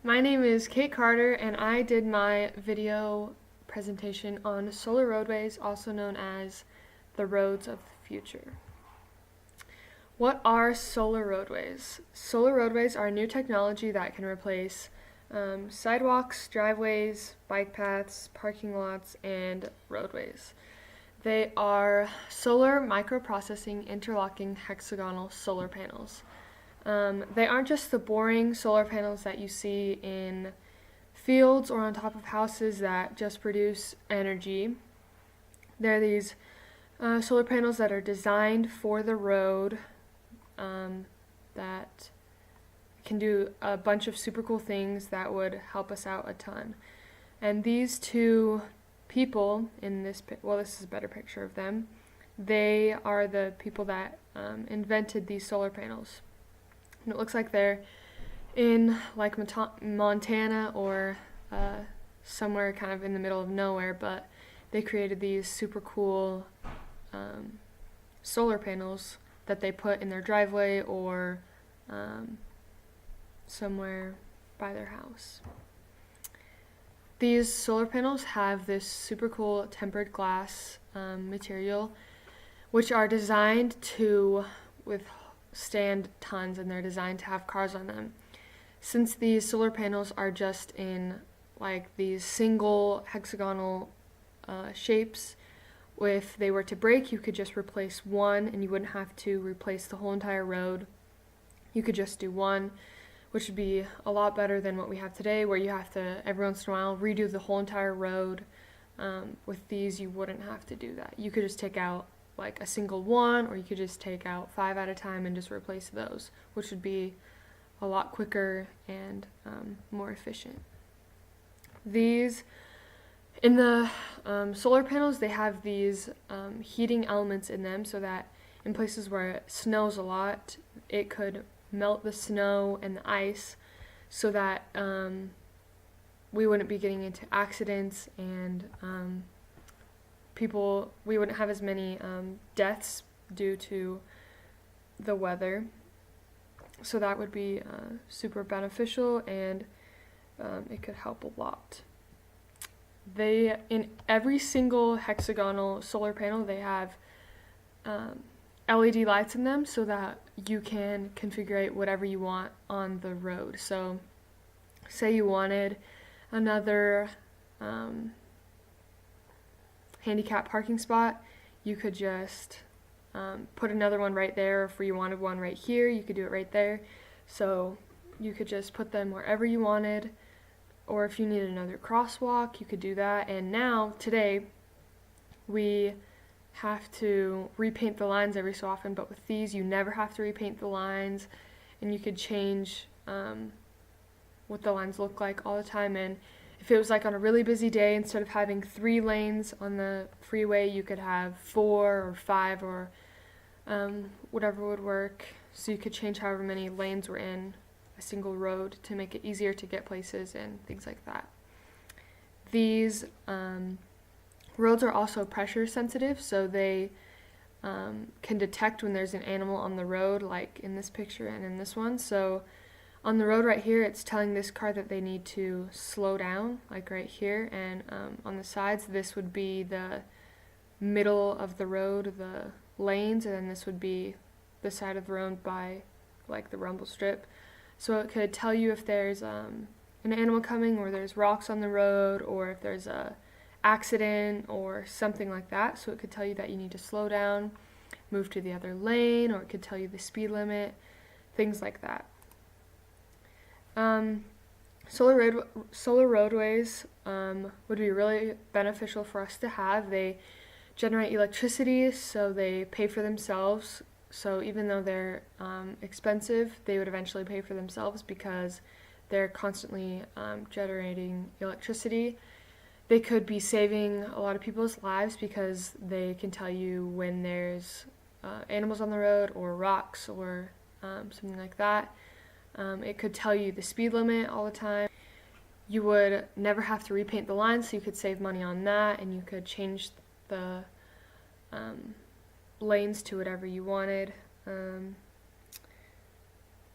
My name is Kate Carter, and I did my video presentation on solar roadways, also known as the roads of the future. What are solar roadways? Solar roadways are a new technology that can replace sidewalks, driveways, bike paths, parking lots, and roadways. They are solar microprocessing interlocking hexagonal solar panels. They aren't just the boring solar panels that you see in fields or on top of houses that just produce energy. They're these solar panels that are designed for the road that can do a bunch of super cool things that would help us out a ton. And these two people in this, this is a better picture of them. They are the people that invented these solar panels. And it looks like they're in like Montana or somewhere kind of in the middle of nowhere, but they created these super cool solar panels that they put in their driveway or somewhere by their house. These solar panels have this super cool tempered glass material, which are designed to withstand tons, and they're designed to have cars on them. Since these solar panels are just in like these single hexagonal shapes, if they were to break, you could just replace one and you wouldn't have to replace the whole entire road. You could just do one, which would be a lot better than what we have today, where you have to, every once in a while, redo the whole entire road. With these, you wouldn't have to do that. You could just take out like a single one, or you could just take out 5 at a time and just replace those, which would be a lot quicker and more efficient. These, in the solar panels, they have these heating elements in them so that in places where it snows a lot, it could melt the snow and the ice so that we wouldn't be getting into accidents and we wouldn't have as many deaths due to the weather. So that would be super beneficial, and it could help a lot. In every single hexagonal solar panel, they have LED lights in them so that you can configure whatever you want on the road. So say you wanted another handicap parking spot, you could just put another one right there. If you wanted one right here, you could do it right there. So you could just put them wherever you wanted. Or if you needed another crosswalk, you could do that. And now, today, we have to repaint the lines every so often, but with these, you never have to repaint the lines, and you could change what the lines look like all the time. And if it was like on a really busy day, instead of having 3 lanes on the freeway, you could have 4 or 5 or whatever would work. So you could change however many lanes were in a single road to make it easier to get places and things like that. These roads are also pressure sensitive, so they can detect when there's an animal on the road, like in this picture and in this one. So on the road right here, it's telling this car that they need to slow down, like right here, and on the sides, this would be the middle of the road, the lanes, and then this would be the side of the road by like the rumble strip. So it could tell you if there's an animal coming, or there's rocks on the road, or if there's a accident or something like that. So it could tell you that you need to slow down, move to the other lane, or it could tell you the speed limit, things like that. Solar roadways would be really beneficial for us to have. They generate electricity, so they pay for themselves. So even though they're expensive, they would eventually pay for themselves because they're constantly generating electricity. They could be saving a lot of people's lives because they can tell you when there's animals on the road or rocks or something like that. It could tell you the speed limit all the time. You would never have to repaint the lines, so you could save money on that, and you could change the lanes to whatever you wanted.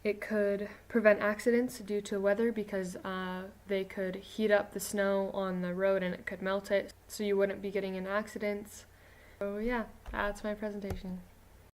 It could prevent accidents due to weather because they could heat up the snow on the road and it could melt it, so you wouldn't be getting in accidents. So yeah, that's my presentation.